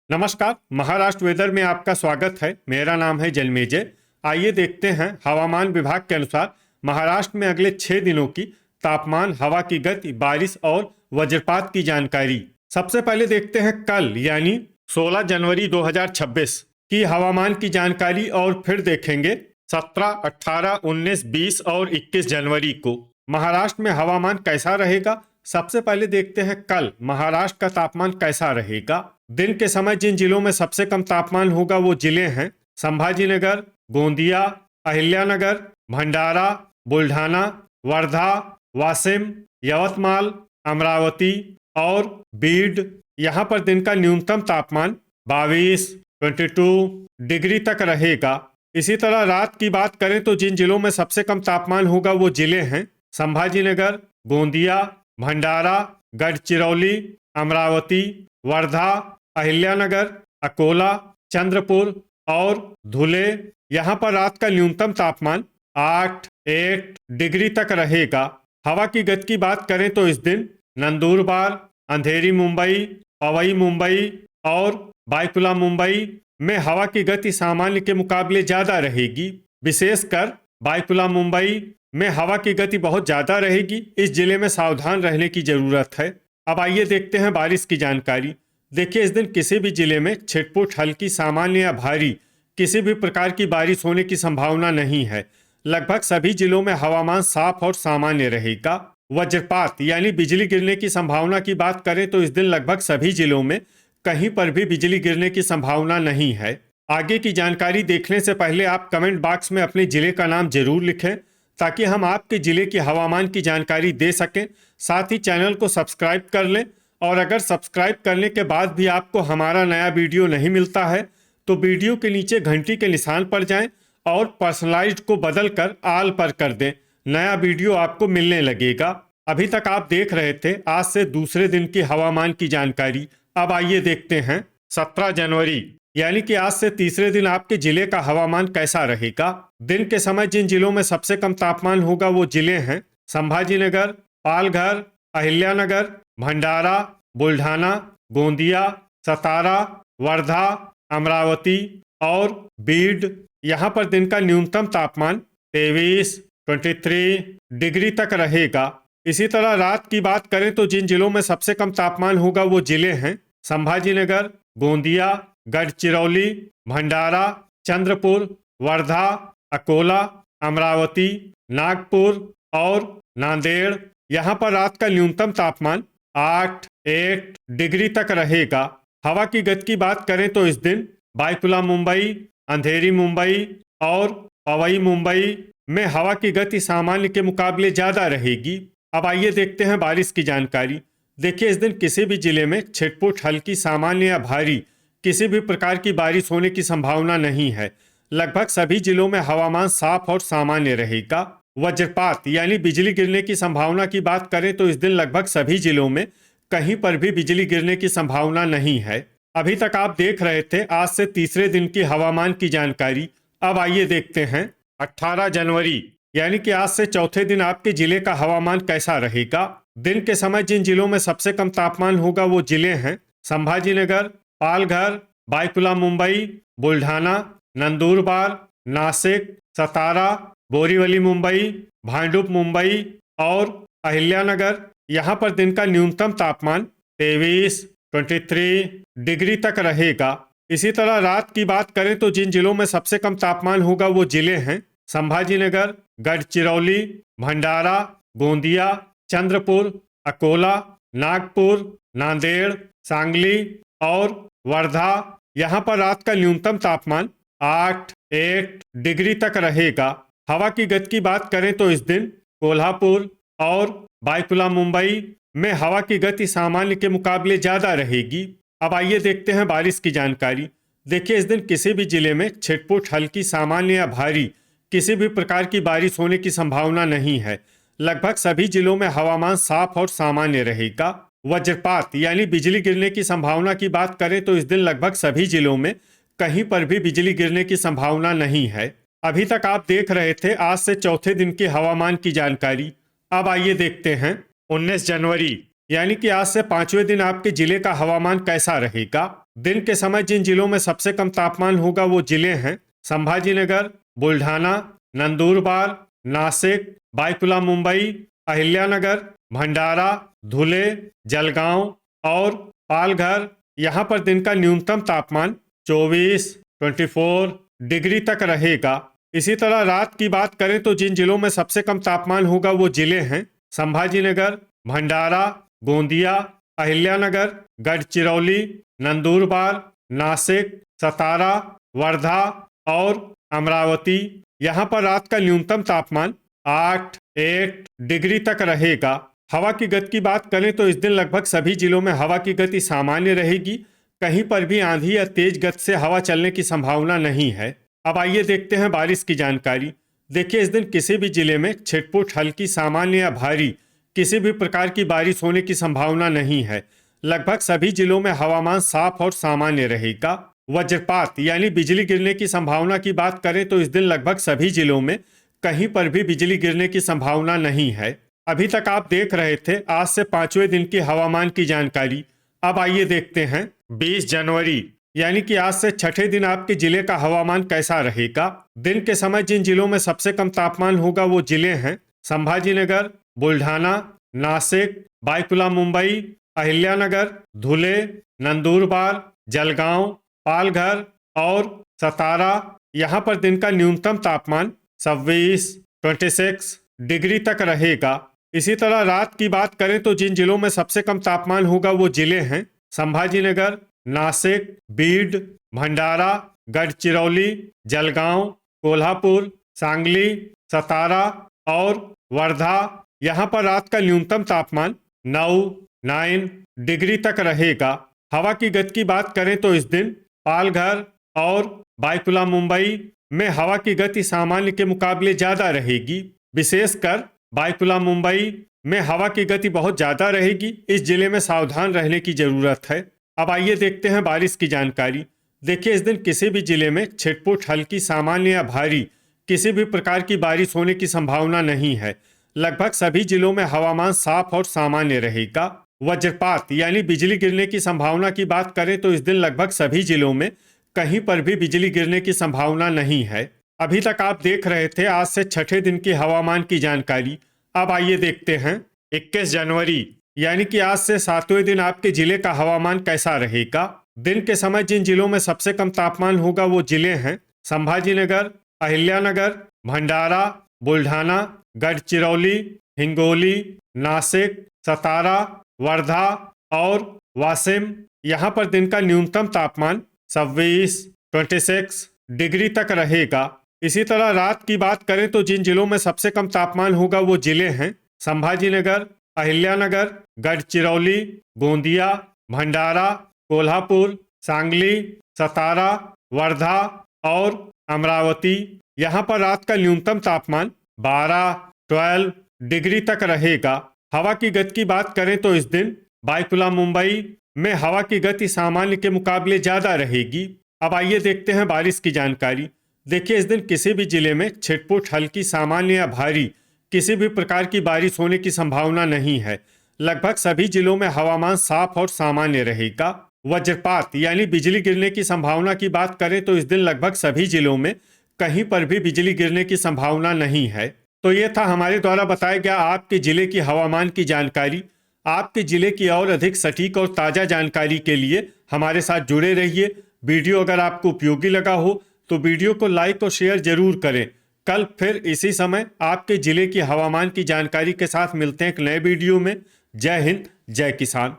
नमस्कार। महाराष्ट्र वेदर में आपका स्वागत है। मेरा नाम है जलमेजय। आइए देखते हैं हवामान विभाग के अनुसार महाराष्ट्र में अगले 6 दिनों की तापमान, हवा की गति, बारिश और वज्रपात की जानकारी। सबसे पहले देखते हैं कल यानी 16 जनवरी 2026 की हवामान की जानकारी और फिर देखेंगे 17, 18, 19, 20 और 21 जनवरी को महाराष्ट्र में हवामान कैसा रहेगा। सबसे पहले देखते हैं कल महाराष्ट्र का तापमान कैसा रहेगा। दिन के समय जिन जिलों में सबसे कम तापमान होगा वो जिले हैं संभाजीनगर, गोंदिया, अहिल्यानगर, भंडारा, बुल्ढाना, वर्धा, वाशिम, यवतमाल, अमरावती और बीड। यहाँ पर दिन का न्यूनतम तापमान 22 डिग्री तक रहेगा। इसी तरह रात की बात करें तो जिन जिलों में सबसे कम तापमान होगा वो जिले हैं संभाजीनगर, गोंदिया, भंडारा, गढ़चिरौली, अमरावती, वर्धा, अहिल्यानगर, अकोला, चंद्रपुर और धुले। यहाँ पर रात का न्यूनतम तापमान 8 डिग्री तक रहेगा। हवा की गति की बात करें तो इस दिन नंदुरबार, अंधेरी मुंबई, पवई मुंबई और बायकुला मुंबई में हवा की गति सामान्य के मुकाबले ज़्यादा रहेगी। विशेषकर बायकुला मुंबई में हवा की गति बहुत ज़्यादा रहेगी। इस जिले में सावधान रहने की ज़रूरत है। अब आइए देखते हैं बारिश की जानकारी। देखिए, इस दिन किसी भी जिले में छिटपुट, हल्की, सामान्य या भारी किसी भी प्रकार की बारिश होने की संभावना नहीं है। लगभग सभी जिलों में हवामान साफ और सामान्य रहेगा। वज्रपात यानी बिजली गिरने की संभावना की बात करें तो इस दिन लगभग सभी जिलों में कहीं पर भी बिजली गिरने की संभावना नहीं है। आगे की जानकारी देखने से पहले आप कमेंट बॉक्स में अपने जिले का नाम जरूर लिखें ताकि हम आपके जिले की हवामान की जानकारी दे सकें। साथ ही चैनल को सब्सक्राइब कर लें और अगर सब्सक्राइब करने के बाद भी आपको हमारा नया वीडियो नहीं मिलता है तो वीडियो के नीचे घंटी के निशान पर जाएं और पर्सनलाइज्ड को बदलकर ऑल पर कर दें। नया वीडियो आपको मिलने लगेगा। अभी तक आप देख रहे थे आज से दूसरे दिन की हवामान की जानकारी। अब आइए देखते हैं 17 जनवरी यानी कि आज से तीसरे दिन आपके जिले का हवामान कैसा रहेगा। दिन के समय जिन जिलों में सबसे कम तापमान होगा वो जिले हैं संभाजीनगर, पालघर, अहिल्यानगर, भंडारा, बुल्ढाना, गोंदिया, सतारा, वर्धा, अमरावती और बीड। यहाँ पर दिन का न्यूनतम तापमान 23 डिग्री तक रहेगा। इसी तरह रात की बात करें तो जिन जिलों में सबसे कम तापमान होगा वो जिले हैं संभाजीनगर, गोंदिया, गढ़चिरौली, भंडारा, चंद्रपुर, वर्धा, अकोला, अमरावती, नागपुर और नांदेड़। यहाँ पर रात का न्यूनतम तापमान 8 डिग्री तक रहेगा। हवा की गति की बात करें तो इस दिन बायकुला मुंबई, अंधेरी मुंबई और पवई मुंबई में हवा की गति सामान्य के मुकाबले ज़्यादा रहेगी। अब आइए देखते हैं बारिश की जानकारी। देखिए, इस दिन किसी भी जिले में छिटपुट, हल्की, सामान्य या भारी किसी भी प्रकार की बारिश होने की संभावना नहीं है। लगभग सभी जिलों में हवामान साफ और सामान्य रहेगा। वज्रपात यानी बिजली गिरने की संभावना की बात करें तो इस दिन लगभग सभी जिलों में कहीं पर भी बिजली गिरने की संभावना नहीं है। अभी तक आप देख रहे थे आज से तीसरे दिन की हवामान की जानकारी। अब आइए देखते हैं 18 जनवरी यानी कि आज से चौथे दिन आपके जिले का हवामान कैसा रहेगा। दिन के समय जिन जिलों में सबसे कम तापमान होगा वो जिले हैं संभाजीनगर, पालघर, बायकुला मुंबई, बुल्ढाना, नंदुरबार, नासिक, सतारा, बोरीवली मुंबई, भांडुप मुंबई और अहिल्यानगर। यहाँ पर दिन का न्यूनतम तापमान 23 डिग्री तक रहेगा। इसी तरह रात की बात करें तो जिन जिलों में सबसे कम तापमान होगा वो जिले हैं संभाजीनगर, गढ़चिरौली, भंडारा, गोंदिया, चंद्रपुर, अकोला, नागपुर, नांदेड़, सांगली और वर्धा। यहाँ पर रात का न्यूनतम तापमान 8 डिग्री तक रहेगा। हवा की गति की बात करें तो इस दिन कोल्हापुर और बायकुला मुंबई में हवा की गति सामान्य के मुकाबले ज़्यादा रहेगी। अब आइए देखते हैं बारिश की जानकारी। देखिए, इस दिन किसी भी जिले में छिटपुट, हल्की, सामान्य या भारी किसी भी प्रकार की बारिश होने की संभावना नहीं है। लगभग सभी जिलों में हवामान साफ और सामान्य रहेगा। वज्रपात यानी बिजली गिरने की संभावना की बात करें तो इस दिन लगभग सभी जिलों में कहीं पर भी बिजली गिरने की संभावना नहीं है। अभी तक आप देख रहे थे आज से चौथे दिन की हवामान की जानकारी। अब आइए देखते हैं 19 जनवरी यानी कि आज से 5वें दिन आपके जिले का हवामान कैसा रहेगा। दिन के समय जिन जिलों में सबसे कम तापमान होगा वो जिले हैं संभाजीनगर, बुल्ढाना, नंदुरबार, नासिक, बायकुला मुंबई, अहिल्यानगर, भंडारा, धुले, जलगांव और पालघर। यहाँ पर दिन का न्यूनतम तापमान 24 डिग्री तक रहेगा। इसी तरह रात की बात करें तो जिन जिलों में सबसे कम तापमान होगा वो जिले हैं संभाजीनगर, भंडारा, गोंदिया, अहिल्यानगर, गढ़चिरौली, नंदुरबार, नासिक, सतारा, वर्धा और अमरावती। यहाँ पर रात का न्यूनतम तापमान 8 डिग्री तक रहेगा। हवा की गति की बात करें तो इस दिन लगभग सभी जिलों में हवा की गति सामान्य रहेगी। कहीं पर भी आंधी या तेज गति से हवा चलने की संभावना नहीं है। अब आइए देखते हैं बारिश की जानकारी। देखिए, इस दिन किसी भी जिले में छिटपुट, हल्की, सामान्य या भारी किसी भी प्रकार की बारिश होने की संभावना नहीं है। लगभग सभी जिलों में हवामान साफ और सामान्य रहेगा। वज्रपात यानी बिजली गिरने की संभावना की बात करें तो इस दिन लगभग सभी जिलों में कहीं पर भी बिजली गिरने की संभावना नहीं है। अभी तक आप देख रहे थे आज से 5वें दिन की हवामान की जानकारी। अब आइए देखते हैं 20 जनवरी यानी कि आज से 6ठे दिन आपके जिले का हवामान कैसा रहेगा। दिन के समय जिन जिलों में सबसे कम तापमान होगा वो जिले हैं संभाजीनगर, बुल्ढाना, नासिक, बायकुला मुंबई, अहिल्यानगर, धुले, नंदुरबार, जलगांव, पालघर और सतारा। यहाँ पर दिन का न्यूनतम तापमान 26 डिग्री तक रहेगा। इसी तरह रात की बात करें तो जिन जिलों में सबसे कम तापमान होगा वो जिले हैं संभाजीनगर, नासिक, बीड, भंडारा, गढ़चिरौली, जलगांव, कोल्हापुर, सांगली, सतारा और वर्धा। यहाँ पर रात का न्यूनतम तापमान 9 डिग्री तक रहेगा। हवा की गति की बात करें तो इस दिन पालघर और बायकुला मुंबई में हवा की गति सामान्य के मुकाबले ज्यादा रहेगी। विशेषकर बायकुला मुंबई में हवा की गति बहुत ज्यादा रहेगी। इस जिले में सावधान रहने की जरूरत है। अब आइए देखते हैं बारिश की जानकारी। देखिए, इस दिन किसी भी जिले में छिटपुट, हल्की, सामान्य या भारी किसी भी प्रकार की बारिश होने की संभावना नहीं है। लगभग सभी जिलों में हवामान साफ और सामान्य रहेगा। वज्रपात यानी बिजली गिरने की संभावना की बात करें तो इस दिन लगभग सभी जिलों में कहीं पर भी बिजली गिरने की संभावना नहीं है। अभी तक आप देख रहे थे आज से 6ठे दिन की हवामान की जानकारी। अब आइए देखते हैं 21 जनवरी यानी कि आज से 7वें दिन आपके जिले का हवामान कैसा रहेगा। दिन के समय जिन जिलों में सबसे कम तापमान होगा वो जिले हैं संभाजीनगर, अहिल्यानगर, भंडारा, बुल्ढाना, गढ़चिरौली, हिंगोली, नासिक, सतारा, वर्धा और वाशिम। यहाँ पर दिन का न्यूनतम तापमान 26 डिग्री तक रहेगा। इसी तरह रात की बात करें तो जिन जिलों में सबसे कम तापमान होगा वो जिले हैं संभाजीनगर, अहिल्यानगर, गढ़चिरौली, गोंदिया, भंडारा, कोल्हापुर, सांगली, सतारा, वर्धा और अमरावती। यहाँ पर रात का न्यूनतम तापमान 12 डिग्री तक रहेगा। हवा की गति की बात करें तो इस दिन बायकुला मुंबई में हवा की गति सामान्य के मुकाबले ज्यादा रहेगी। अब आइए देखते हैं बारिश की जानकारी। देखिए, इस दिन किसी भी जिले में छिटपुट, हल्की, सामान्य या भारी किसी भी प्रकार की बारिश होने की संभावना नहीं है। लगभग सभी जिलों में हवामान साफ और सामान्य रहेगा। वज्रपात यानी बिजली गिरने की संभावना की बात करें तो इस दिन लगभग सभी जिलों में कहीं पर भी बिजली गिरने की संभावना नहीं है। तो ये था हमारे द्वारा बताया गया आपके जिले की हवामान की जानकारी। आपके जिले की और अधिक सटीक और ताज़ा जानकारी के लिए हमारे साथ जुड़े रहिए। वीडियो अगर आपको उपयोगी लगा हो तो वीडियो को लाइक और शेयर जरूर करें। कल फिर इसी समय आपके जिले की हवामान की जानकारी के साथ मिलते हैं एक नए वीडियो में। जय हिंद, जय किसान।